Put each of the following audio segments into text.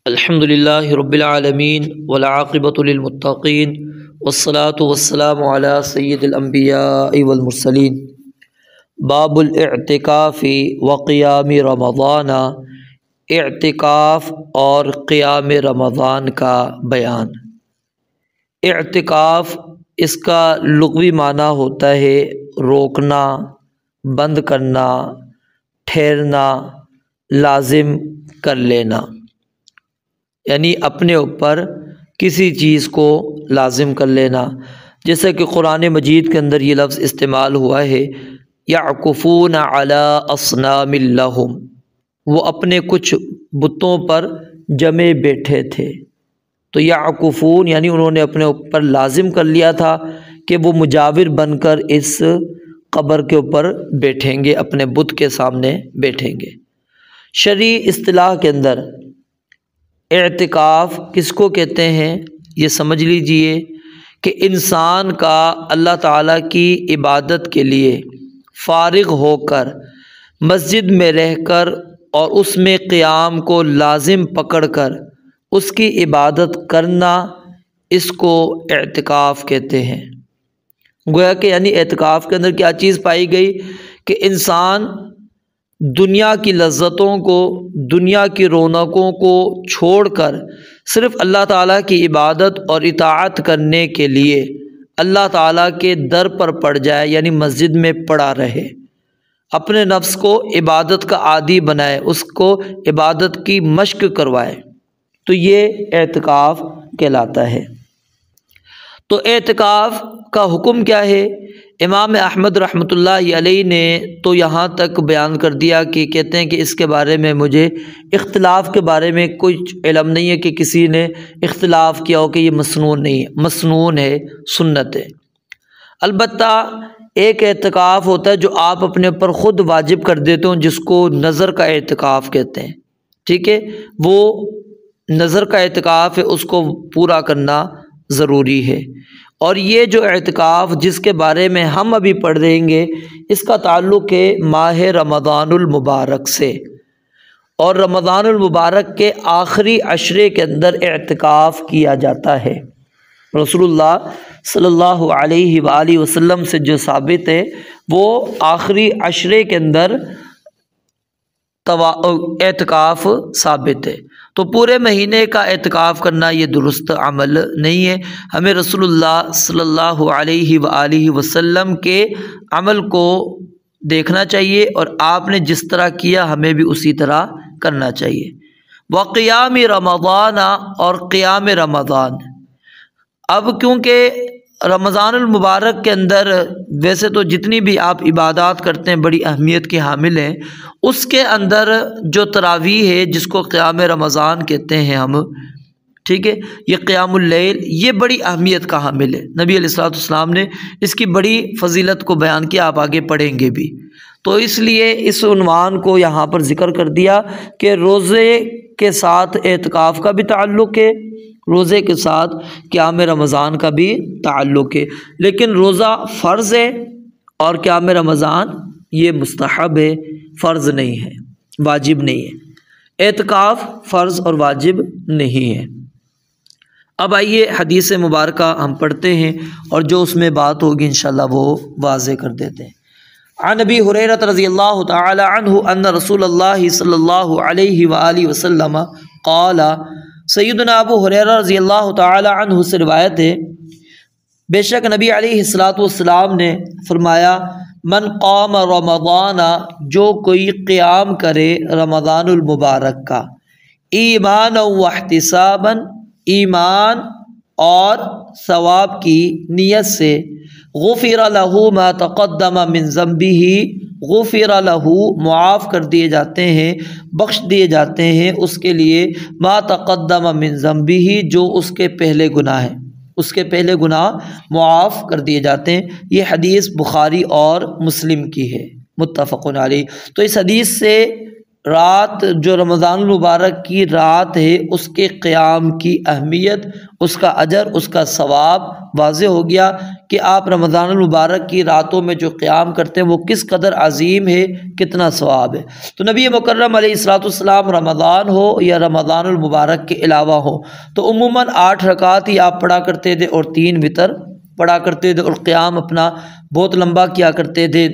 الحمدللہ رب العالمین والعاقبۃ للمتقین والصلاة والسلام علی سید الانبیاء والمرسلین۔ باب الاعتکاف وقیام رمضان، اعتکاف اور قیام رمضان کا بیان۔ اعتکاف اس کا لغوی معنی ہوتا ہے روکنا، بند کرنا، ٹھہرنا، لازم کر لینا، یعنی اپنے اوپر کسی چیز کو لازم کر لینا۔ جیسا کہ قرآن مجید کے اندر یہ لفظ استعمال ہوا ہے یعکفون علی اصنام لہم، وہ اپنے کچھ بتوں پر جمے بیٹھے تھے۔ تو یعکفون یعنی انہوں نے اپنے اوپر لازم کر لیا تھا کہ وہ مجاور بن کر اس قبر کے اوپر بیٹھیں گے، اپنے بت کے سامنے بیٹھیں گے۔ شرعی اصطلاح کے اندر اعتکاف کس کو کہتے ہیں یہ سمجھ لیجئے کہ انسان کا اللہ تعالیٰ کی عبادت کے لیے فارغ ہو کر مسجد میں رہ کر اور اس میں قیام کو لازم پکڑ کر اس کی عبادت کرنا، اس کو اعتکاف کہتے ہیں۔ گویا کہ یعنی اعتکاف کے اندر کیا چیز پائی گئی کہ انسان دنیا کی لذتوں کو، دنیا کی رونقوں کو چھوڑ کر صرف اللہ تعالیٰ کی عبادت اور اطاعت کرنے کے لیے اللہ تعالیٰ کے در پر پڑ جائے، یعنی مسجد میں پڑا رہے، اپنے نفس کو عبادت کا عادی بنائے، اس کو عبادت کی مشق کروائے، تو یہ اعتکاف کہلاتا ہے۔ تو اعتکاف کا حکم کیا ہے؟ امام احمد رحمۃ اللہ علیہ نے تو یہاں تک بیان کر دیا کہ کہتے ہیں کہ اس کے بارے میں مجھے اختلاف کے بارے میں کچھ علم نہیں ہے کہ کسی نے اختلاف کیا ہو کہ یہ مسنون نہیں ہے، مسنون ہے، سنت ہے۔ البتہ ایک اعتکاف ہوتا ہے جو آپ اپنے اوپر خود واجب کر دیتے ہوں، جس کو نظر کا اعتکاف کہتے ہیں، ٹھیک ہے؟ وہ نظر کا اعتکاف ہے، اس کو پورا کرنا ضروری ہے۔ اور یہ جو اعتکاف جس کے بارے میں ہم ابھی پڑھ رہے گے، اس کا تعلق ہے ماہ رمضان المبارک سے، اور رمضان المبارک کے آخری عشرے کے اندر اعتکاف کیا جاتا ہے۔ رسول اللہ صلی اللہ علیہ وآلہ وسلم سے جو ثابت ہے وہ آخری عشرے کے اندر اعتکاف ثابت ہے۔ تو پورے مہینے کا اعتکاف کرنا یہ درست عمل نہیں ہے۔ ہمیں رسول اللہ صلی اللہ علیہ وآلہ وسلم کے عمل کو دیکھنا چاہیے، اور آپ نے جس طرح کیا ہمیں بھی اسی طرح کرنا چاہیے۔ وقیام رمضان، اور قیام رمضان۔ اب کیونکہ رمضان المبارک کے اندر ویسے تو جتنی بھی آپ عبادات کرتے ہیں بڑی اہمیت کے حامل ہیں، اس کے اندر جو تراویح ہے جس کو قیام رمضان کہتے ہیں ہم، ٹھیک ہے، یہ قیام اللیل، یہ بڑی اہمیت کا حامل ہے۔ نبی علیہ الصلوۃ والسلام نے اس کی بڑی فضیلت کو بیان کیا، آپ آگے پڑھیں گے بھی۔ تو اس لیے اس عنوان کو یہاں پر ذکر کر دیا کہ روزے کے ساتھ اعتکاف کا بھی تعلق ہے، روزے کے ساتھ قیام رمضان کا بھی تعلق ہے، لیکن روزہ فرض ہے اور قیام رمضان یہ مستحب ہے، فرض نہیں ہے، واجب نہیں ہے۔ اعتکاف فرض اور واجب نہیں ہے۔ اب آئیے حدیث مبارکہ ہم پڑھتے ہیں، اور جو اس میں بات ہوگی انشاءاللہ وہ واضح کر دیتے ہیں۔ عن ابی ہریرہ رضی اللہ تعالی عنہ ان رسول اللہ صلی اللہ علیہ وآلہ وسلم قال، سیدنا ابو ہریرہ رضی اللہ تعالی عنہ سے روایت ہے، بے شک نبی علیہ الصلوۃ والسلام نے فرمایا، من قام رمضان، جو کوئی قیام کرے رمضان المبارک کا، ایمانا واحتسابا، ایمان اور ثواب کی نیت سے، غفر لہ ما تقدم من ذنبہ، غفر لہ معاف کر دیے جاتے ہیں، بخش دیے جاتے ہیں اس کے لیے، ما تقدم من ذنبہ، جو اس کے پہلے گناہ ہیں، اس کے پہلے گناہ معاف کر دیے جاتے ہیں۔ یہ حدیث بخاری اور مسلم کی ہے، متفق علیہ۔ تو اس حدیث سے رات جو رمضان المبارک کی رات ہے اس کے قیام کی اہمیت، اس کا اجر، اس کا ثواب واضح ہو گیا کہ آپ رمضان المبارک کی راتوں میں جو قیام کرتے ہیں وہ کس قدر عظیم ہے، کتنا ثواب ہے۔ تو نبی مکرم علیہ الصلوۃ والسلام رمضان ہو یا رمضان المبارک کے علاوہ ہو تو عموماً 8 رکعت ہی آپ پڑھا کرتے تھے اور 3 وتر پڑھا کرتے تھے، اور قیام اپنا بہت لمبا کیا کرتے تھے۔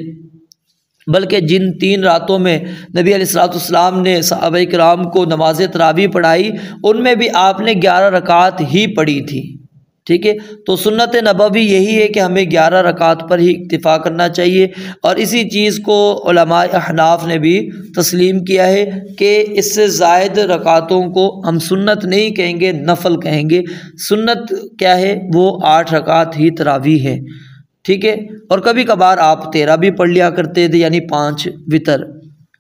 بلکہ جن 3 راتوں میں نبی علیہ الصلوۃ والسلام نے صحابہ کرام کو نماز تراویح پڑھائی ان میں بھی آپ نے 11 رکعت ہی پڑھی تھی، ٹھیک ہے۔ تو سنت نبوی یہی ہے کہ ہمیں 11 رکعت پر ہی اکتفا کرنا چاہیے، اور اسی چیز کو علماء احناف نے بھی تسلیم کیا ہے کہ اس سے زائد رکعتوں کو ہم سنت نہیں کہیں گے، نفل کہیں گے۔ سنت کیا ہے؟ وہ 8 رکعت ہی تراویح ہے، ٹھیک ہے۔ اور کبھی کبھار آپ 13 بھی پڑھ لیا کرتے تھے، یعنی 5 وتر۔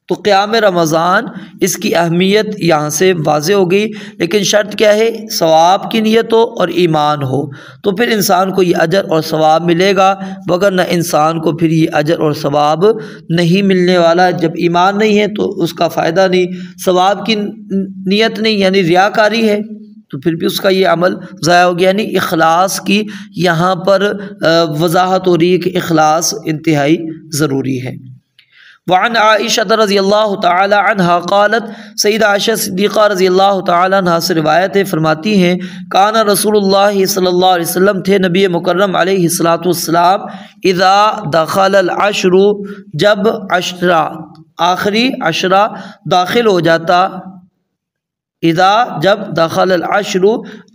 تو قیام رمضان اس کی اہمیت یہاں سے واضح ہو گئی، لیکن شرط کیا ہے؟ ثواب کی نیت ہو اور ایمان ہو، تو پھر انسان کو یہ اجر اور ثواب ملے گا، وگرنہ انسان کو پھر یہ اجر اور ثواب نہیں ملنے والا۔ جب ایمان نہیں ہے تو اس کا فائدہ نہیں، ثواب کی نیت نہیں یعنی ریاکاری ہے تو پھر بھی اس کا یہ عمل ضائع ہو گیا۔ یعنی اخلاص کی یہاں پر وضاحت ہو رہی ہے کہ اخلاص انتہائی ضروری ہے۔ وعن عائشہ رضی اللہ تعالی عنہا قالت، سیدہ عائشہ صدیقہ رضی اللہ تعالی عنہا سے روایت ہے، فرماتی ہیں کان رسول اللہ صلی اللہ علیہ وسلم، تھے نبی مکرم علیہ الصلوۃ والسلام، اذا دخل العشر، جب عشرہ آخری عشرہ داخل ہو جاتا، اذا جب دخل العشر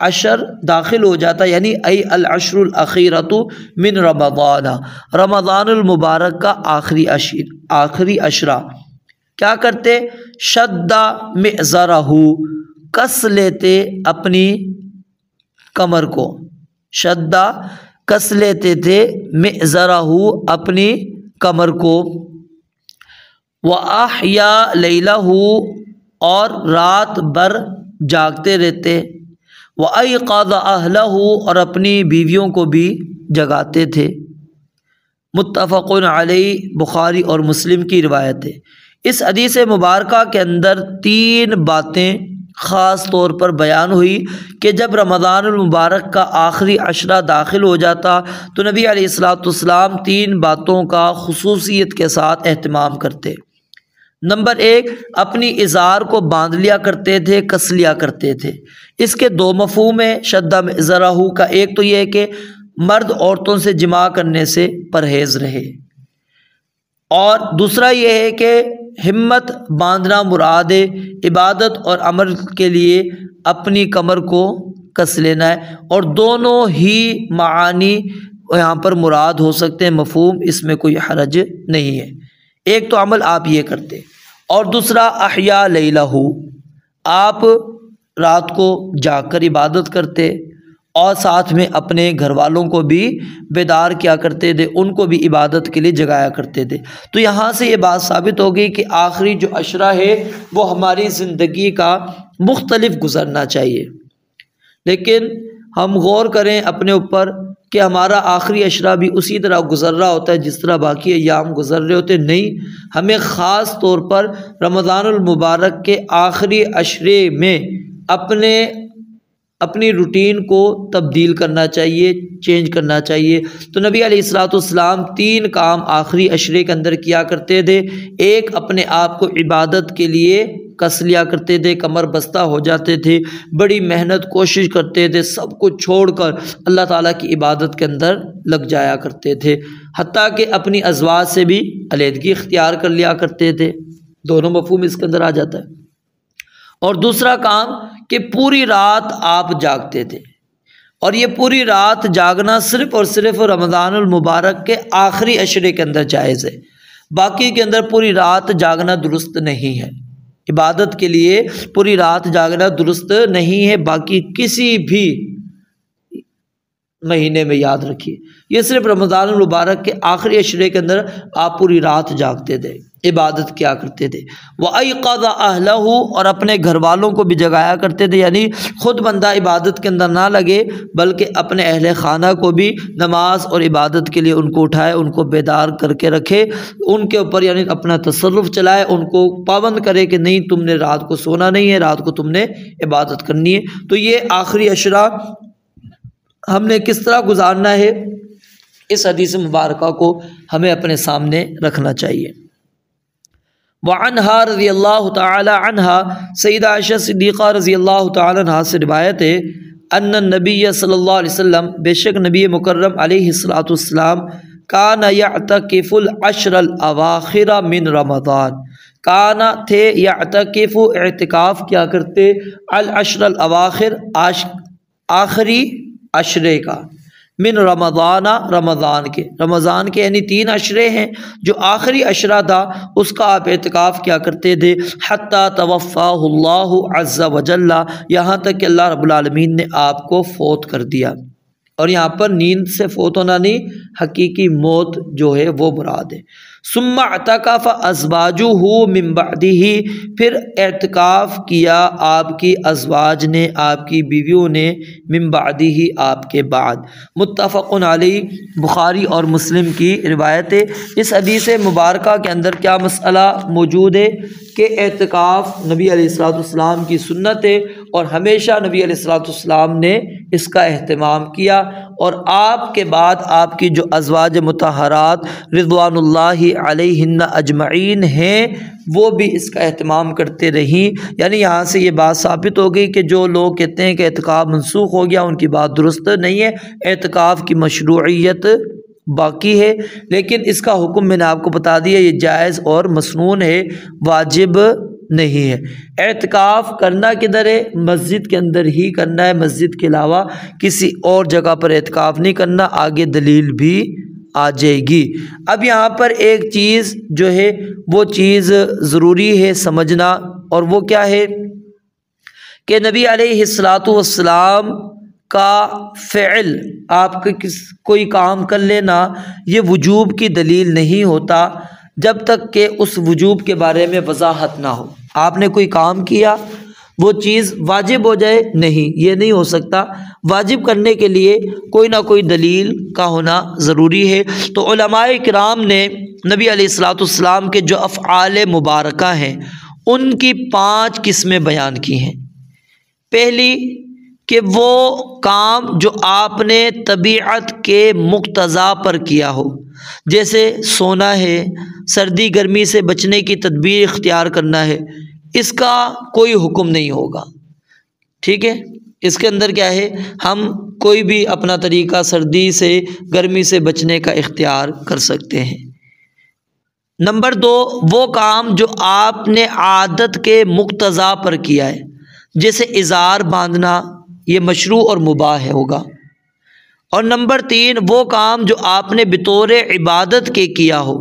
عشر داخل ہو جاتا، یعنی ای العشر الاخیرۃ من رمضان، رمضان المبارک کا آخری عشرہ، کیا کرتے؟ شد مئزرہ، کس لیتے اپنی کمر کو، شدہ کس لیتے تھے، مئزرہ اپنی کمر کو، وَأَحْيَا لَيْلَهُ، اور رات بھر جاگتے رہتے، وَأَيْقَظَ أَهْلَهُ، اور اپنی بیویوں کو بھی جگاتے تھے۔ متفق علیہ، بخاری اور مسلم کی روایت ہے۔ اس حدیث مبارکہ کے اندر 3 باتیں خاص طور پر بیان ہوئی کہ جب رمضان المبارک کا آخری عشرہ داخل ہو جاتا تو نبی علیہ الصلوۃ والسلام 3 باتوں کا خصوصیت کے ساتھ اہتمام کرتے۔ نمبر 1، اپنی ازار کو باندھ لیا کرتے تھے، کس لیا کرتے تھے۔ اس کے 2 مفہوم ہیں شدہ مئزرہ کا۔ ایک تو یہ ہے کہ مرد عورتوں سے جماع کرنے سے پرہیز رہے، اور دوسرا یہ ہے کہ ہمت باندھنا مراد ہے، عبادت اور عمل کے لیے اپنی کمر کو کس لینا ہے، اور دونوں ہی معانی یہاں پر مراد ہو سکتے ہیں، مفہوم اس میں کوئی حرج نہیں ہے۔ ایک تو عمل آپ یہ کرتے، اور دوسرا احیا لیلہ، آپ رات کو جاگ کر عبادت کرتے، اور ساتھ میں اپنے گھر والوں کو بھی بیدار کیا کرتے تھے، ان کو بھی عبادت کے لیے جگایا کرتے تھے۔ تو یہاں سے یہ بات ثابت ہو گئی کہ آخری جو عشرہ ہے وہ ہماری زندگی کا مختلف گزرنا چاہیے، لیکن ہم غور کریں اپنے اوپر کہ ہمارا آخری عشرہ بھی اسی طرح گزر رہا ہوتا ہے جس طرح باقی ایام گزر رہے ہوتے نہیں۔ ہمیں خاص طور پر رمضان المبارک کے آخری عشرے میں اپنی روٹین کو تبدیل کرنا چاہیے، چینج کرنا چاہیے۔ تو نبی علیہ الصلوۃ والسلام 3 کام آخری عشرے کے اندر کیا کرتے تھے۔ ایک، اپنے آپ کو عبادت کے لیے کس لیا کرتے تھے، کمر بستہ ہو جاتے تھے، بڑی محنت کوشش کرتے تھے، سب کچھ چھوڑ کر اللہ تعالیٰ کی عبادت کے اندر لگ جایا کرتے تھے، حتیٰ کہ اپنی ازواج سے بھی علیحدگی اختیار کر لیا کرتے تھے۔ دونوں مفہوم اس کے اندر آ جاتا ہے۔ اور دوسرا کام کہ پوری رات آپ جاگتے تھے، اور یہ پوری رات جاگنا صرف اور صرف رمضان المبارک کے آخری عشرے کے اندر جائز ہے، باقی کے اندر پوری رات جاگنا درست نہیں ہے۔ عبادت کے لیے پوری رات جاگنا درست نہیں ہے، باقی کسی بھی مہینے میں یاد رکھیے، یہ صرف رمضان المبارک کے آخری عشرے کے اندر آپ پوری رات جاگتے تھے، عبادت کیا کرتے تھے۔ وَأَيْقَظَ أَهْلَهُ، اور اپنے گھر والوں کو بھی جگایا کرتے تھے، یعنی خود بندہ عبادت کے اندر نہ لگے بلکہ اپنے اہل خانہ کو بھی نماز اور عبادت کے لیے ان کو اٹھائے، ان کو بیدار کر کے رکھے، ان کے اوپر یعنی اپنا تصرف چلائے، ان کو پابند کرے کہ نہیں تم نے رات کو سونا نہیں ہے، رات کو تم نے عبادت کرنی ہے۔ تو یہ آخری عشرہ ہم نے کس طرح گزارنا ہے، اس حدیث مبارکہ کو ہمیں اپنے سامنے رکھنا چاہیے۔ وعنہا رضی اللہ تعالی عنہا، سیدہ عائشہ صدیقہ رضی اللہ تعالی عنہا سے روایت ہے، ان النبی صلی اللہ علیہ وسلم، بے شک نبی مکرم علیہ الصلوۃ والسلام، کان یعتکف العشر الاواخر من رمضان، کانا تھے، یعتکف اعتکاف کیا کرتے، العشر الاواخر آخری عشرے کا، من رمضان رمضان کے یعنی 3 عشرے ہیں، جو آخری عشرہ تھا اس کا آپ اعتکاف کیا کرتے تھے، حتی توفاہ اللہ عز وجل، یہاں تک کہ اللہ رب العالمین نے آپ کو فوت کر دیا۔ اور یہاں پر نیند سے فوت ہونا نہیں، حقیقی موت جو ہے وہ مراد ہے۔ ثم اعتکف ازواجہ من بعدہ، پھر اعتکاف کیا آپ کی ازواج نے، آپ کی بیویوں نے، من بعدہ آپ کے بعد۔ متفق علیہ، بخاری اور مسلم کی روایت ہے۔ اس حدیث مبارکہ کے اندر کیا مسئلہ موجود ہے کہ اعتکاف نبی علیہ الصلوۃ والسلام کی سنت ہے، اور ہمیشہ نبی علیہ الصلوۃ والسلام نے اس کا اہتمام کیا، اور آپ کے بعد آپ کی جو ازواج مطہرات رضوان اللہ علیہن اجمعین ہیں وہ بھی اس کا اہتمام کرتے رہیں۔ یعنی یہاں سے یہ بات ثابت ہو گئی کہ جو لوگ کہتے ہیں کہ اعتکاف منسوخ ہو گیا، ان کی بات درست نہیں ہے، اعتکاف کی مشروعیت باقی ہے، لیکن اس کا حکم میں نے آپ کو بتا دیا، یہ جائز اور مسنون ہے، واجب نہیں ہے۔ اعتکاف کرنا کدھر ہے؟ مسجد کے اندر ہی کرنا ہے، مسجد کے علاوہ کسی اور جگہ پر اعتکاف نہیں کرنا، آگے دلیل بھی آ جائے گی۔ اب یہاں پر ایک چیز جو ہے وہ چیز ضروری ہے سمجھنا، اور وہ کیا ہے کہ نبی علیہ الصلوۃ والسلام کا فعل، آپ کا کوئی کام کر لینا، یہ وجوب کی دلیل نہیں ہوتا جب تک کہ اس وجوب کے بارے میں وضاحت نہ ہو۔ آپ نے کوئی کام کیا، وہ چیز واجب ہو جائے، نہیں، یہ نہیں ہو سکتا۔ واجب کرنے کے لیے کوئی نہ کوئی دلیل کا ہونا ضروری ہے۔ تو علماء کرام نے نبی علیہ الصلوۃ والسلام کے جو افعال مبارکہ ہیں ان کی 5 قسمیں بیان کی ہیں۔ پہلی کہ وہ کام جو آپ نے طبیعت کے مقتضا پر کیا ہو، جیسے سونا ہے، سردی گرمی سے بچنے کی تدبیر اختیار کرنا ہے، اس کا کوئی حکم نہیں ہوگا، ٹھیک ہے، اس کے اندر کیا ہے، ہم کوئی بھی اپنا طریقہ سردی سے گرمی سے بچنے کا اختیار کر سکتے ہیں۔ نمبر 2، وہ کام جو آپ نے عادت کے مقتضا پر کیا ہے، جیسے ازار باندھنا، یہ مشروع اور مباح ہوگا۔ اور نمبر 3، وہ کام جو آپ نے بطور عبادت کے کیا ہو،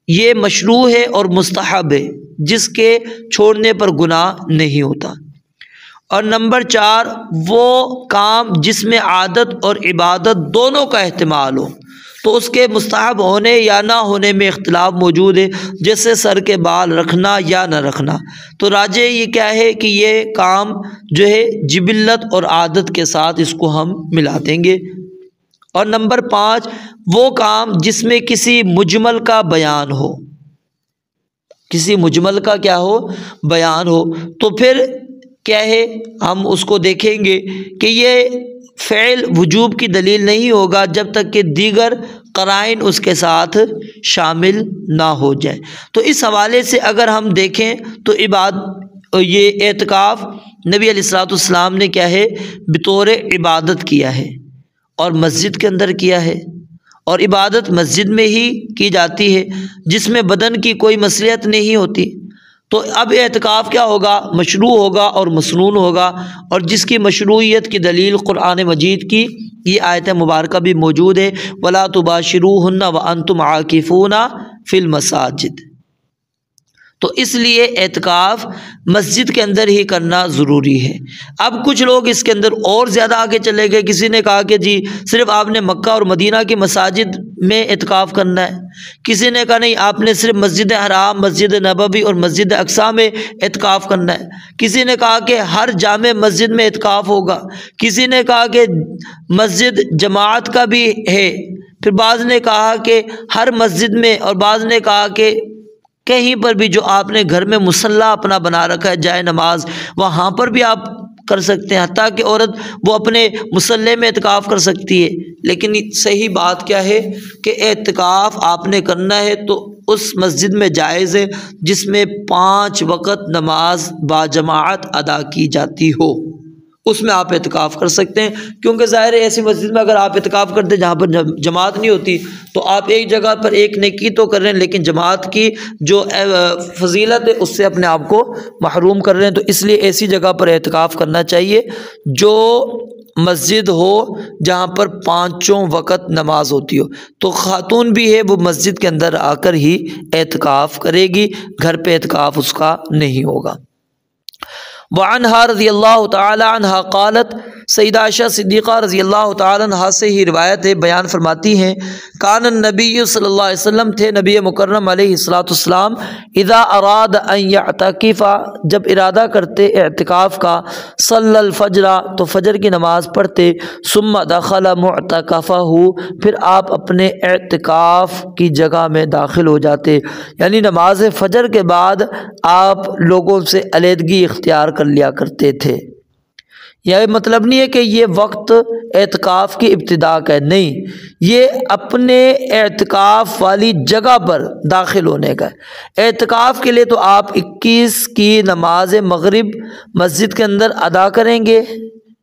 یہ مشروع ہے اور مستحب ہے، جس کے چھوڑنے پر گناہ نہیں ہوتا۔ اور نمبر 4، وہ کام جس میں عادت اور عبادت دونوں کا احتمال ہو، تو اس کے مستحب ہونے یا نہ ہونے میں اختلاف موجود ہے، جیسے سر کے بال رکھنا یا نہ رکھنا۔ تو راجح یہ کیا ہے کہ یہ کام جو ہے جبلت اور عادت کے ساتھ اس کو ہم ملا دیں گے۔ اور نمبر 5، وہ کام جس میں کسی مجمل کا بیان ہو، کسی مجمل کا کیا ہو، بیان ہو، تو پھر کیا ہے، ہم اس کو دیکھیں گے کہ یہ فعل وجوب کی دلیل نہیں ہوگا جب تک کہ دیگر قرائن اس کے ساتھ شامل نہ ہو جائے۔ تو اس حوالے سے اگر ہم دیکھیں تو یہ اعتکاف نبی علیہ الصلوۃ والسلام نے کیا ہے، بطور عبادت کیا ہے، اور مسجد کے اندر کیا ہے، اور عبادت مسجد میں ہی کی جاتی ہے جس میں بدن کی کوئی مصلحت نہیں ہوتی۔ تو اب اعتکاف کیا ہوگا، مشروع ہوگا اور مسنون ہوگا، اور جس کی مشروعیت کی دلیل قرآن مجید کی یہ آیت مبارکہ بھی موجود ہے، وَلَا تُبَاشِرُوهُنَّ وَأَنْتُمْ عَاكِفُونَ فِي الْمَسَاجِدِ۔ تو اس لیے اعتکاف مسجد کے اندر ہی کرنا ضروری ہے۔ اب کچھ لوگ اس کے اندر اور زیادہ آگے چلے گئے، کسی نے کہا کہ جی صرف آپ نے مکہ اور مدینہ کی مساجد میں اعتکاف کرنا ہے، کسی نے کہا نہیں آپ نے صرف مسجد حرام، مسجد نبوی اور مسجد اقصی میں اعتکاف کرنا ہے، کسی نے کہا کہ ہر جامع مسجد میں اعتکاف ہوگا، کسی نے کہا کہ مسجد جماعت کا بھی ہے، پھر بعض نے کہا کہ ہر مسجد میں، اور بعض نے کہا کہ کہیں پر بھی جو آپ نے گھر میں مصلی اپنا بنا رکھا ہے جائے نماز، وہاں پر بھی آپ کر سکتے ہیں، حتیٰ کہ عورت وہ اپنے مصلی میں اعتکاف کر سکتی ہے۔ لیکن صحیح بات کیا ہے کہ اعتکاف آپ نے کرنا ہے تو اس مسجد میں جائز ہے جس میں 5 وقت نماز باجماعت ادا کی جاتی ہو، اس میں آپ اعتکاف کر سکتے ہیں، کیونکہ ظاہر ہے ایسی مسجد میں اگر آپ اعتکاف کرتے ہیں جہاں پر جماعت نہیں ہوتی تو آپ ایک جگہ پر ایک نیکی تو کر رہے ہیں لیکن جماعت کی جو فضیلت ہے اس سے اپنے آپ کو محروم کر رہے ہیں۔ تو اس لیے ایسی جگہ پر اعتکاف کرنا چاہیے جو مسجد ہو جہاں پر 5 وقت نماز ہوتی ہو۔ تو خاتون بھی ہے وہ مسجد کے اندر آ کر ہی اعتکاف کرے گی، گھر پہ اعتکاف اس کا نہیں ہوگا۔ وعنہا رضی اللہ تعالی عنہا قالت، سیدہ عائشہ صدیقہ رضی اللہ تعالی عنہا سے ہی روایت ہے، بیان فرماتی ہیں کان النبی صلی اللہ علیہ وسلم تھے نبی مکرم علیہ الصلوۃ والسلام اذا اراد ان یعتکف جب ارادہ کرتے اعتکاف کا، صلی الفجر تو فجر کی نماز پڑھتے، ثم دخل معتکفہ پھر آپ اپنے اعتکاف کی جگہ میں داخل ہو جاتے، یعنی نماز فجر کے بعد آپ لوگوں سے علیحدگی اختیار کر لیا کرتے تھے۔ یہ مطلب نہیں ہے کہ یہ وقت اعتکاف کی ابتدا کا ہے، نہیں، یہ اپنے اعتکاف والی جگہ پر داخل ہونے کا ہے۔ اعتکاف کے لیے تو آپ 21 کی نماز مغرب مسجد کے اندر ادا کریں گے،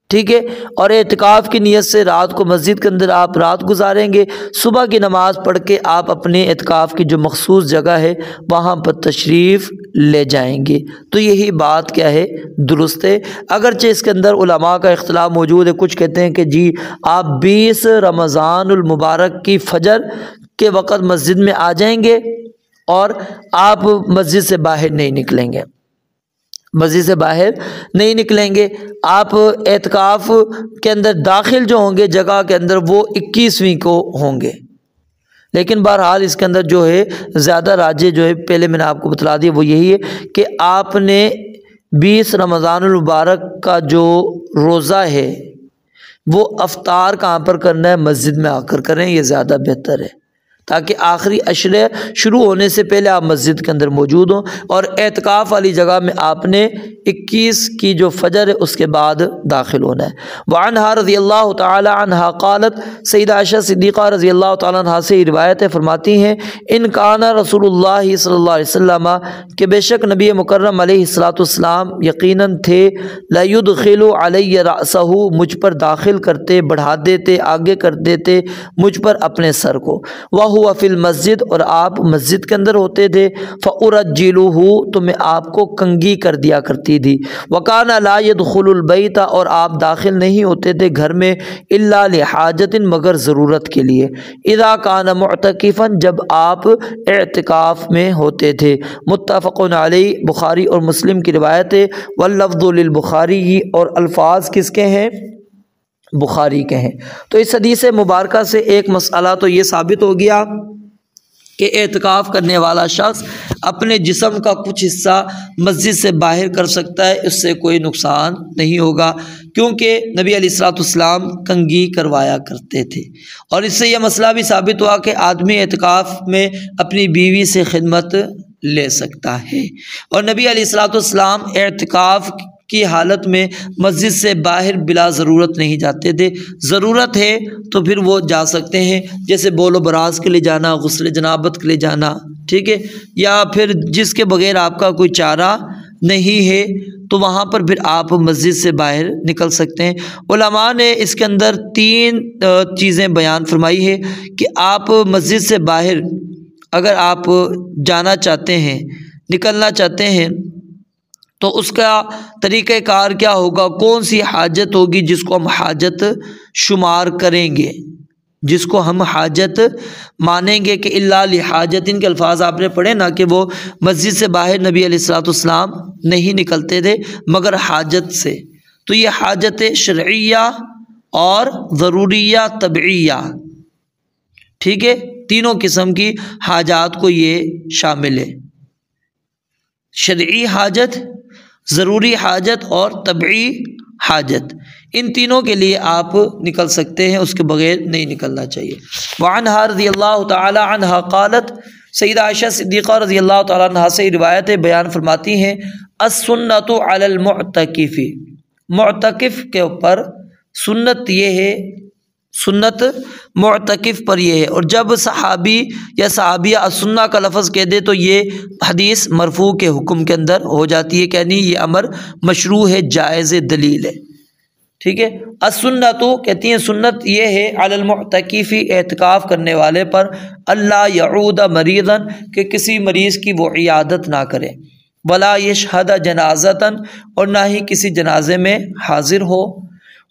ٹھیک ہے، اور اعتکاف کی نیت سے رات کو مسجد کے اندر آپ رات گزاریں گے، صبح کی نماز پڑھ کے آپ اپنے اعتکاف کی جو مخصوص جگہ ہے وہاں پر تشریف لے جائیں گے۔ تو یہی بات کیا ہے، درست ہے، اگرچہ اس کے اندر علماء کا اختلاف موجود ہے، کچھ کہتے ہیں کہ جی آپ 20 رمضان المبارک کی فجر کے وقت مسجد میں آ جائیں گے اور آپ مسجد سے باہر نہیں نکلیں گے، مسجد سے باہر نہیں نکلیں گے، آپ اعتکاف کے اندر داخل جو ہوں گے جگہ کے اندر وہ 21ویں کو ہوں گے۔ لیکن بہرحال اس کے اندر جو ہے زیادہ راجح جو ہے، پہلے میں نے آپ کو بتلا دیا، وہ یہی ہے کہ آپ نے 20 رمضان المبارک کا جو روزہ ہے وہ افطار کہاں پر کرنا ہے، مسجد میں آ کر کریں، یہ زیادہ بہتر ہے، تاکہ آخری عشرے شروع ہونے سے پہلے آپ مسجد کے اندر موجود ہوں، اور اعتکاف والی جگہ میں آپ نے 21 کی جو فجر ہے اس کے بعد داخل ہونا ہے۔ وعنہا رضی اللہ تعالی عنہا قالت، سیدہ عائشہ صدیقہ رضی اللہ تعالی عنہا سے روایت فرماتی ہیں ان کان رسول اللہ صلی اللہ علیہ وسلم کہ بے شک نبی مکرم علیہ الصلوۃ والسلام یقیناً تھے، لیدخل علی رأسہ مجھ پر داخل کرتے، بڑھا دیتے، آگے کر دیتے مجھ پر اپنے سر کو، وَهُوَ فِي الْمَسْجِدِ اور آپ مسجد کے اندر ہوتے تھے، فَأُرَجِّلُهُ تو میں آپ کو کنگھی کر دیا کرتی تھی، وَكَانَ لَا يَدْخُلُ الْبَيْتَ اور آپ داخل نہیں ہوتے تھے گھر میں، إِلَّا لِحَاجَةٍ مگر ضرورت کے لیے، إِذَا كَانَ مُعْتَكِفًا جب آپ اعتکاف میں ہوتے تھے۔ متفق علیہ بخاری اور مسلم کی روایت ہے، وَاللَّفْظُ لِلْبُخَارِيِّ اور الفاظ کس کے ہیں، بخاری کے ہیں۔ تو اس حدیث مبارکہ سے ایک مسئلہ تو یہ ثابت ہو گیا کہ اعتکاف کرنے والا شخص اپنے جسم کا کچھ حصہ مسجد سے باہر کر سکتا ہے، اس سے کوئی نقصان نہیں ہوگا، کیونکہ نبی علیہ الصلوۃ والسلام کنگھی کروایا کرتے تھے۔ اور اس سے یہ مسئلہ بھی ثابت ہوا کہ آدمی اعتکاف میں اپنی بیوی سے خدمت لے سکتا ہے، اور نبی علیہ الصلوۃ والسلام اعتکاف کی حالت میں مسجد سے باہر بلا ضرورت نہیں جاتے تھے، ضرورت ہے تو پھر وہ جا سکتے ہیں، جیسے بول و براز کے لیے جانا، غسل جنابت کے لیے جانا، ٹھیک ہے، یا پھر جس کے بغیر آپ کا کوئی چارہ نہیں ہے تو وہاں پر پھر آپ مسجد سے باہر نکل سکتے ہیں۔ علماء نے اس کے اندر 3 چیزیں بیان فرمائی ہے کہ آپ مسجد سے باہر اگر آپ جانا چاہتے ہیں، نکلنا چاہتے ہیں تو اس کا طریقہ کار کیا ہوگا، کون سی حاجت ہوگی جس کو ہم حاجت شمار کریں گے، جس کو ہم حاجت مانیں گے کہ الا لحاجت، ان کے الفاظ آپ نے پڑھے نا کہ وہ مسجد سے باہر نبی علیہ الصلوۃ والسلام نہیں نکلتے تھے مگر حاجت سے، تو یہ حاجت شرعیہ اور ضروریہ طبعیہ، ٹھیک ہے، تینوں قسم کی حاجات کو یہ شامل ہے، شرعی حاجت، ضروری حاجت اور طبعی حاجت، ان تینوں کے لیے آپ نکل سکتے ہیں، اس کے بغیر نہیں نکلنا چاہیے۔ وعنہا رضی اللہ تعالی عنہا قالت، سیدہ عائشہ صدیقہ رضی اللہ تعالی عنہا سے روایت بیان فرماتی ہیں، السنۃ علی المعتکف، معتکف کے اوپر سنت یہ ہے، سنت معتکف پر یہ ہے، اور جب صحابی یا صحابیہ السنہ کا لفظ کہہ دے تو یہ حدیث مرفوع کے حکم کے اندر ہو جاتی ہے، یعنی یہ امر مشروع ہے، جائز دلیل ہے، ٹھیک ہے۔ السنۃ کہتی ہیں سنت یہ ہے علی المعتکف، اعتکاف کرنے والے پر، اللہ یعود مریضا، کہ کسی مریض کی وہ عیادت نہ کرے، ولا یشہد جنازۃ، اور نہ ہی کسی جنازے میں حاضر ہو،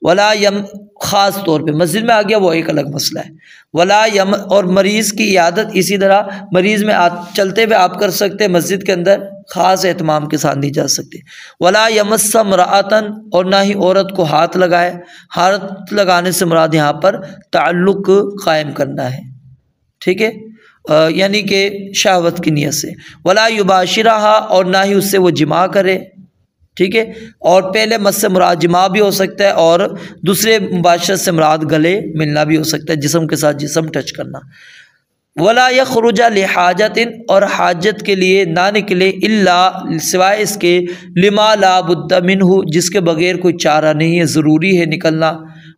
ولا یم، خاص طور پہ مسجد میں آ گیا وہ ایک الگ مسئلہ ہے، ولا یم، اور مریض کی عیادت اسی طرح مریض میں چلتے ہوئے آپ کر سکتے، مسجد کے اندر خاص اہتمام کے ساتھ نہیں جا سکتے، ولا یمس امرأۃ، اور نہ ہی عورت کو ہاتھ لگائے، ہاتھ لگانے سے مراد یہاں پر تعلق قائم کرنا ہے، ٹھیک ہے، یعنی کہ شہوت کی نیت سے، ولا یباشرہا، اور نہ ہی اس سے وہ جماع کرے، ٹھیک ہے، اور پہلے مس سے مراد جماع بھی ہو سکتا ہے، اور دوسرے مباشرت سے مراد گلے ملنا بھی ہو سکتا ہے، جسم کے ساتھ جسم ٹچ کرنا، ولا یخرج لحاجت، اور حاجت کے لیے نہ نکلے، الا، سوائے اس کے، لما لا بد منہ، جس کے بغیر کوئی چارہ نہیں ہے، ضروری ہے نکلنا،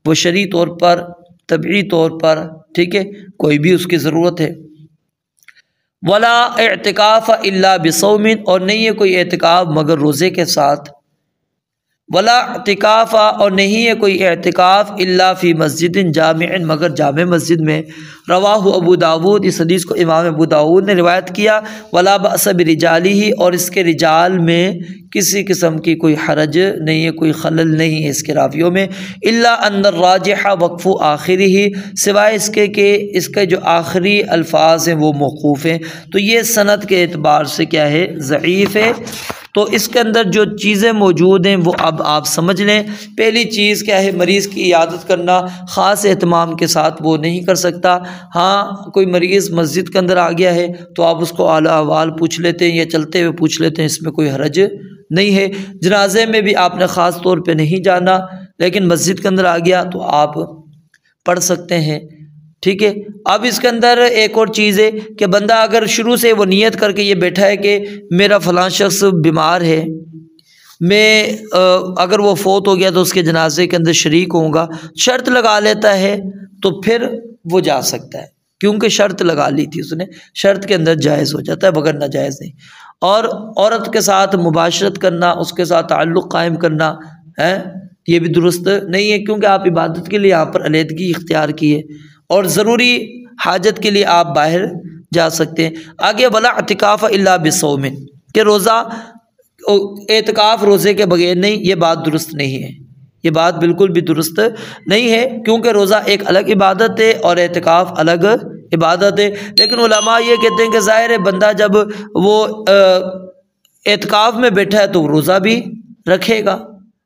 وہ شرعی طور پر، طبعی طور پر، ٹھیک ہے، کوئی بھی اس کی ضرورت ہے، ولا اعتکاف الا بصوم، اور نہیں ہے کوئی اعتکاف مگر روزے کے ساتھ، ولا اعتکاف، اور نہیں ہے کوئی اعتکاف الا فی مسجد جامع، مگر جامع مسجد میں، رواہ ابو داود، اس حدیث کو امام ابو داود نے روایت کیا، ولا بأس برجالہ، اور اس کے رجال میں کسی قسم کی کوئی حرج نہیں ہے، کوئی خلل نہیں ہے اس کے راویوں میں، الا ان الراجح وقف آخرہ، سوائے اس کے کہ اس کے جو آخری الفاظ ہیں وہ موقوف ہیں، تو یہ سند کے اعتبار سے کیا ہے، ضعیف ہے۔ تو اس کے اندر جو چیزیں موجود ہیں وہ اب آپ سمجھ لیں۔ پہلی چیز کیا ہے، مریض کی عیادت کرنا خاص اہتمام کے ساتھ وہ نہیں کر سکتا، ہاں کوئی مریض مسجد کے اندر آ گیا ہے تو آپ اس کو حال احوال پوچھ لیتے ہیں یا چلتے ہوئے پوچھ لیتے ہیں، اس میں کوئی حرج نہیں ہے۔ جنازے میں بھی آپ نے خاص طور پہ نہیں جانا، لیکن مسجد کے اندر آ گیا تو آپ پڑھ سکتے ہیں، ٹھیک ہے۔ اب اس کے اندر ایک اور چیز ہے کہ بندہ اگر شروع سے وہ نیت کر کے یہ بیٹھا ہے کہ میرا فلاں شخص بیمار ہے، میں اگر وہ فوت ہو گیا تو اس کے جنازے کے اندر شریک ہوں گا، شرط لگا لیتا ہے تو پھر وہ جا سکتا ہے، کیونکہ شرط لگا لی تھی اس نے، شرط کے اندر جائز ہو جاتا ہے، بغیر ناجائز نہیں۔ اور عورت کے ساتھ مباشرت کرنا، اس کے ساتھ تعلق قائم کرنا ہے، یہ بھی درست نہیں ہے، کیونکہ آپ عبادت کے لیے یہاں پر علیحدگی اختیار کی ہے، اور ضروری حاجت کے لیے آپ باہر جا سکتے ہیں۔ آگے ولا اعتکاف الا بصوم، کہ روزہ، اعتکاف روزے کے بغیر نہیں، یہ بات درست نہیں ہے، یہ بات بالکل بھی درست نہیں ہے، کیونکہ روزہ ایک الگ عبادت ہے اور اعتکاف الگ عبادت ہے۔ لیکن علماء یہ کہتے ہیں کہ ظاہر ہے بندہ جب وہ اعتکاف میں بیٹھا ہے تو وہ روزہ بھی رکھے گا،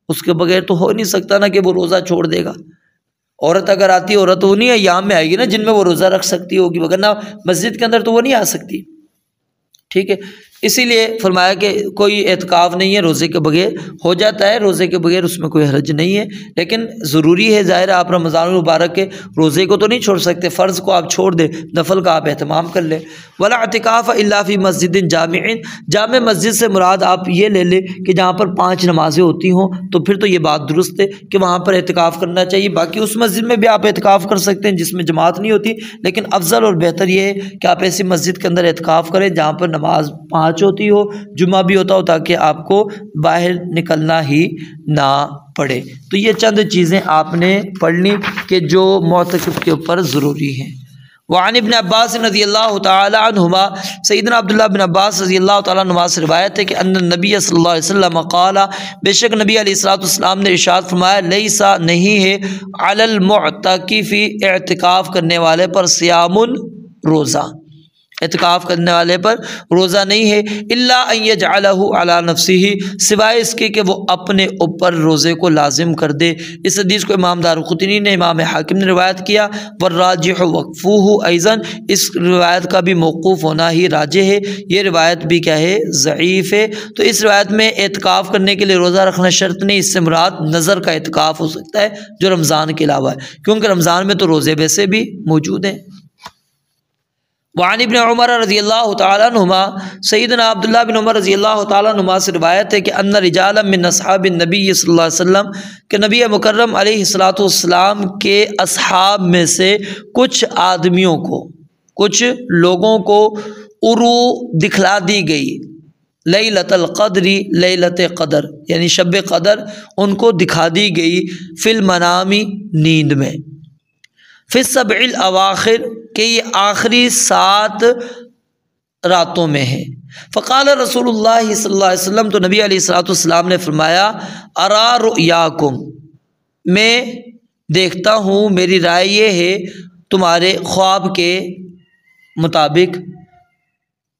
اس کے بغیر تو ہو نہیں سکتا نا کہ وہ روزہ چھوڑ دے گا۔ عورت اگر آتی ہے، عورت وہ نہیں ایام میں آئے گی نا جن میں وہ روزہ رکھ سکتی ہوگی، وگرنہ مسجد کے اندر تو وہ نہیں آ سکتی، ٹھیک ہے۔ اسی لیے فرمایا کہ کوئی اعتکاف نہیں ہے روزے کے بغیر، ہو جاتا ہے روزے کے بغیر، اس میں کوئی حرج نہیں ہے، لیکن ضروری ہے، ظاہر ہے آپ رمضان المبارک کے روزے کو تو نہیں چھوڑ سکتے، فرض کو آپ چھوڑ دیں، نفل کا آپ اہتمام کر لیں۔ ولا اعتکاف الا فی مسجد جامع، جامع مسجد سے مراد آپ یہ لے لیں کہ جہاں پر 5 نمازیں ہوتی ہوں، تو پھر تو یہ بات درست ہے کہ وہاں پر اعتکاف کرنا چاہیے۔ باقی اس مسجد میں بھی آپ اعتکاف کر سکتے ہیں جس میں جماعت نہیں ہوتی، لیکن افضل اور بہتر یہ ہے کہ آپ ایسی مسجد کے اندر اعتکاف کریں جہاں پر نماز 5 ہوتی ہو، جمعہ بھی ہوتا ہو، تاکہ آپ کو باہر نکلنا ہی نہ پڑے۔ تو یہ چند چیزیں آپ نے پڑھنی کہ جو معتکف کے اوپر ضروری ہیں۔ وعن ابن عباس رضی اللہ تعالی عنہما سیدنا عبداللہ بن عباس رضی اللہ تعالیٰ عنہما سے روایت ہے کہ ان النبی صلی اللہ علیہ وسلم قال، بے شک نبی علیہ الصلوۃ والسلام نے ارشاد فرمایا، لیسا نہیں ہے علی المعتکف اعتکاف کرنے والے پر صیام روزہ، اعتکاف کرنے والے پر روزہ نہیں ہے، الا ان یجعلہ علی نفسہ، سوائے اس کے کہ وہ اپنے اوپر روزے کو لازم کر دے۔ اس حدیث کو امام دارقطنی نے، امام حاکم نے روایت کیا، والراجح وقفوہ ایضا، اس روایت کا بھی موقوف ہونا ہی راجح ہے، یہ روایت بھی کیا ہے، ضعیف ہے۔ تو اس روایت میں اعتکاف کرنے کے لیے روزہ رکھنا شرط نہیں، اس سے مراد نظر کا اعتکاف ہو سکتا ہے جو رمضان کے علاوہ ہے، کیونکہ رمضان میں تو روزے ویسے بھی موجود ہیں۔ وعن ابن عمر رضی اللہ تعالیٰ عنہما، سیدنا عبداللہ بن عمر رضی اللہ تعالیٰ عنہما سے روایت ہے کہ ان رجالا من اصحاب النبی صلی اللہ علیہ وسلم، کہ نبی مکرم علیہ الصلوۃ والسلام کے اصحاب میں سے کچھ آدمیوں کو، کچھ لوگوں کو عرو دکھلا دی گئی، لیلۃ القدر، لیلۃ قدر یعنی شب قدر ان کو دکھا دی گئی، فی المنام نیند میں، فی السبع الاواخر کہ یہ آخری 7 راتوں میں ہے۔ فقال رسول اللہ صلی اللہ علیہ وسلم، تو نبی علیہ الصلوۃ والسلام نے فرمایا، ارا رؤیاکم، میں دیکھتا ہوں، میری رائے یہ ہے تمہارے خواب کے مطابق،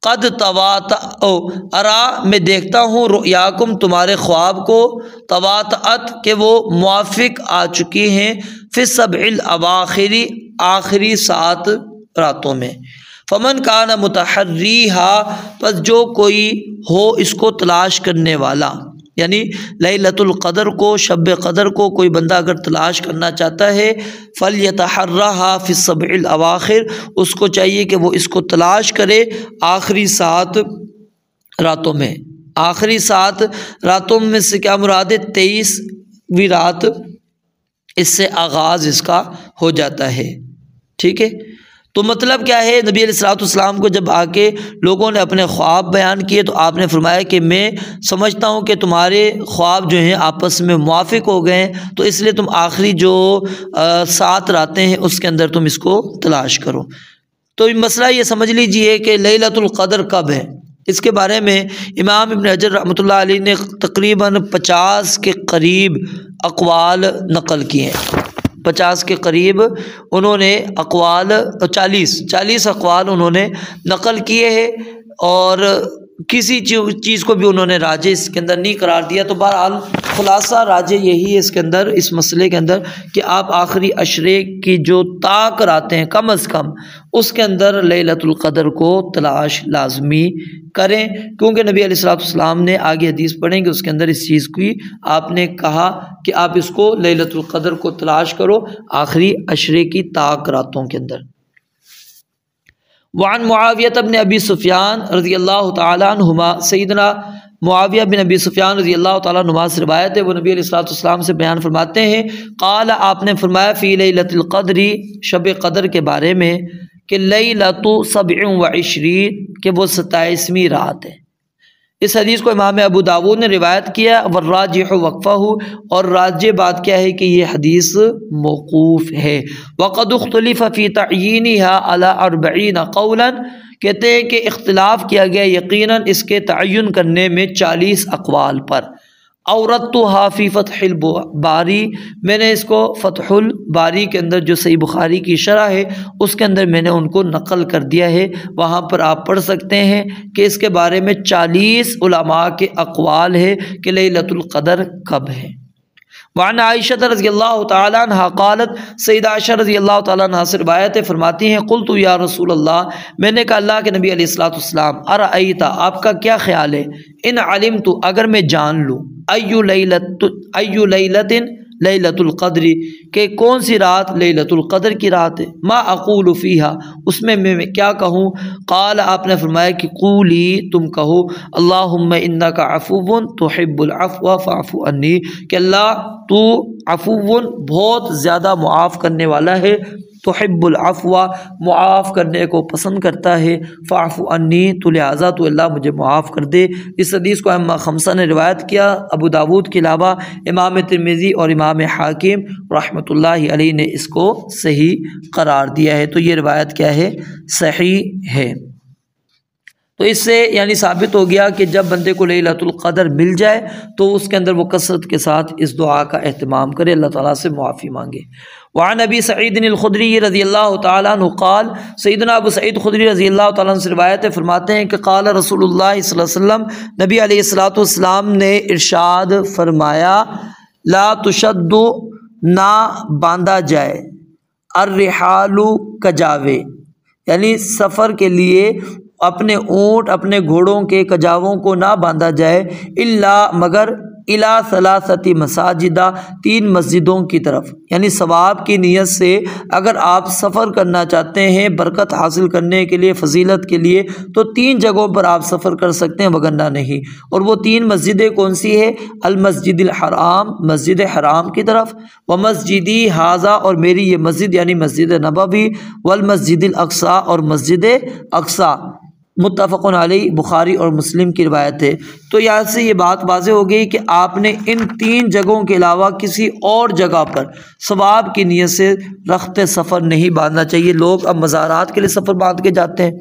قد تواتأ، ارا میں دیکھتا ہوں، رؤیاکم تمہارے خواب کو، تواتأت کہ وہ موافق آ چکی ہیں، فی السبع الاواخر آخری 7 راتوں میں، فمن کان متحریہا، پس جو کوئی ہو اس کو تلاش کرنے والا، یعنی لیلۃ القدر کو، شب قدر کو کوئی بندہ اگر تلاش کرنا چاہتا ہے، فلیتحرھا فی السبع الاواخر، اس کو چاہیے کہ وہ اس کو تلاش کرے آخری 7 راتوں میں۔ آخری 7 راتوں میں سے کیا مراد ہے؟ 23ویں رات، اس سے آغاز اس کا ہو جاتا ہے، ٹھیک ہے۔ تو مطلب کیا ہے، نبی علیہ الصلوۃ والسلام کو جب آ کے لوگوں نے اپنے خواب بیان کیے تو آپ نے فرمایا کہ میں سمجھتا ہوں کہ تمہارے خواب جو ہیں آپس میں موافق ہو گئے ہیں، تو اس لیے تم آخری جو 7 راتیں ہیں اس کے اندر تم اس کو تلاش کرو۔ تو مسئلہ یہ سمجھ لیجئے کہ لیلۃ القدر کب ہے، اس کے بارے میں امام ابن حجر رحمۃ اللہ علیہ نے تقریباً 50 کے قریب اقوال نقل کیے ہیں، 50 کے قریب انہوں نے اقوال، 40 اقوال انہوں نے نقل کیے ہیں، اور کسی چیز کو بھی انہوں نے راجح اس کے اندر نہیں قرار دیا۔ تو بہرحال خلاصہ راجح یہی ہے اس کے اندر، اس مسئلے کے اندر، کہ آپ آخری عشرے کی جو طاق راتیں ہیں کم از کم اس کے اندر لیلۃ القدر کو تلاش لازمی کریں، کیونکہ نبی علیہ الصلوۃ والسلام نے آگے حدیث پڑھیں گے اس کے اندر اس چیز کی آپ نے کہا کہ آپ اس کو لیلۃ القدر کو تلاش کرو آخری عشرے کی طاق راتوں کے اندر۔ وعن معاویہ بن ابی سفیان رضی اللہ تعالی عنہما، سیدنا معاویہ بن ابی سفیان رضی اللہ تعالیٰ عنہما سے روایت ہے، وہ نبی علیہ الصلوۃ والسلام سے بیان فرماتے ہیں، قال آپ نے فرمایا، فی لیلۃ القدر، شب قدر کے بارے میں، کہ لیلۃ 27 کہ وہ 27ویں رات ہے۔ اس حدیث کو امام ابو داود نے روایت کیا، والراجح وقفہ، اور راجح بات کیا ہے کہ یہ حدیث موقوف ہے۔ وقد اختلف فی تعیینها علی 40 قولا، کہتے ہیں کہ اختلاف کیا گیا یقیناً اس کے تعین کرنے میں 40 اقوال پر۔ اورتھا فی فتح الباری، میں نے اس کو فتح الباری کے اندر جو صحیح بخاری کی شرح ہے اس کے اندر میں نے ان کو نقل کر دیا ہے، وہاں پر آپ پڑھ سکتے ہیں کہ اس کے بارے میں 40 علماء کے اقوال ہے کہ لیلۃ القدر کب ہے۔ وعن عائشہ رضی اللہ تعالی عنہ قالت، سیدہ عائشہ رضی اللہ تعالی عنہ سے روایت ہے، فرماتی ہیں، قلت یا رسول اللہ، میں نے کہا اللہ کے نبی علیہ الصلوۃ والسلام، ارأیت آپ کا کیا خیال ہے، ان علمت اگر میں جان لوں، ایو لیلۃ لیلۃ القدر کہ کون سی رات لیلۃ القدر کی رات ہے، ما اقول فیہا اس میں کیا کہوں، قال آپ نے فرمایا کہ قولی تم کہو، اللہم انک عفو تحب العفو فاعف عنی، کہ اللہ تو عفو بہت زیادہ معاف کرنے والا ہے، تحب العفو، معاف کرنے کو پسند کرتا ہے، فاعف عنی، تو لہٰذا تو اللہ مجھے معاف کر دے۔ اس حدیث کو ائمہ خمسہ نے روایت کیا، ابو داود کے علاوہ امام ترمذی اور امام حاکم رحمۃ اللہ علیہ نے اس کو صحیح قرار دیا ہے۔ تو یہ روایت کیا ہے؟ صحیح ہے۔ تو اس سے یعنی ثابت ہو گیا کہ جب بندے کو لیلۃ القدر مل جائے تو اس کے اندر وہ کثرت کے ساتھ اس دعا کا اہتمام کرے، اللہ تعالیٰ سے معافی مانگے۔ وعن ابی سعید الخدری رضی اللہ تعالیٰ عنہ قال، سیدنا ابو سعید خدری رضی اللہ تعالیٰ عنہ سے روایت ہے، فرماتے ہیں کہ قال رسول اللہ صلی اللہ علیہ وسلم، نبی علیہ الصلوۃ والسلام نے ارشاد فرمایا، لا تشد، نہ باندھا جائے، الرحال، کجاوے، یعنی سفر کے لیے اپنے اونٹ اپنے گھوڑوں کے کجاووں کو نہ باندھا جائے، الا مگر الی ثلاثۃ مساجد، 3 مسجدوں کی طرف، یعنی ثواب کی نیت سے اگر آپ سفر کرنا چاہتے ہیں برکت حاصل کرنے کے لیے، فضیلت کے لیے، تو 3 جگہوں پر آپ سفر کر سکتے ہیں، وگرنہ نہیں۔ اور وہ 3 مسجدیں کون سی ہے؟ المسجد الحرام، مسجد حرام کی طرف، ومسجدی ھذا، اور میری یہ مسجد یعنی مسجد نبوی، والمسجد الاقصی، اور مسجد اقصی، متفق علیہ، بخاری اور مسلم کی روایت ہے۔ تو یہاں سے یہ بات واضح ہو گئی کہ آپ نے ان 3 جگہوں کے علاوہ کسی اور جگہ پر ثواب کی نیت سے رخت سفر نہیں باندھنا چاہیے۔ لوگ اب مزارات کے لیے سفر باندھ کے جاتے ہیں،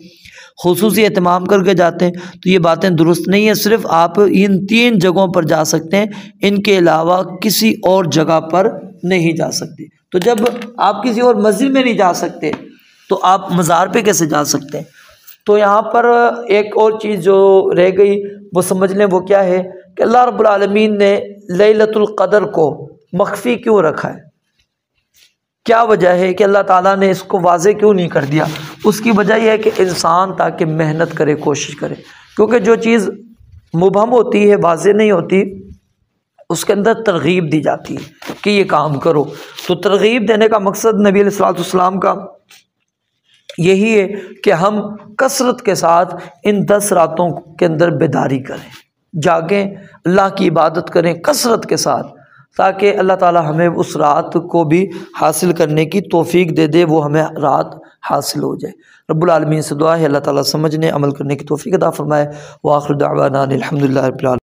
خصوصی اہتمام کر کے جاتے ہیں، تو یہ باتیں درست نہیں ہیں۔ صرف آپ ان 3 جگہوں پر جا سکتے ہیں، ان کے علاوہ کسی اور جگہ پر نہیں جا سکتے۔ تو جب آپ کسی اور مسجد میں نہیں جا سکتے تو آپ مزار پہ کیسے جا سکتے ہیں؟ تو یہاں پر ایک اور چیز جو رہ گئی وہ سمجھ لیں، وہ کیا ہے کہ اللہ رب العالمین نے لیلۃ القدر کو مخفی کیوں رکھا ہے؟ کیا وجہ ہے کہ اللہ تعالیٰ نے اس کو واضح کیوں نہیں کر دیا؟ اس کی وجہ یہ ہے کہ انسان تاکہ محنت کرے، کوشش کرے، کیونکہ جو چیز مبہم ہوتی ہے، واضح نہیں ہوتی، اس کے اندر ترغیب دی جاتی ہے کہ یہ کام کرو۔ تو ترغیب دینے کا مقصد نبی علیہ الصلوۃ والسلام کا یہی ہے کہ ہم کثرت کے ساتھ ان 10 راتوں کے اندر بیداری کریں، جاگیں، اللہ کی عبادت کریں کثرت کے ساتھ، تاکہ اللہ تعالی ہمیں اس رات کو بھی حاصل کرنے کی توفیق دے دے، وہ ہمیں رات حاصل ہو جائے۔ رب العالمین سے دعا ہے اللہ تعالیٰ سمجھنے، عمل کرنے کی توفیق عطا فرمائے۔ وآخر دعوانا الحمدللہ رب العالمین۔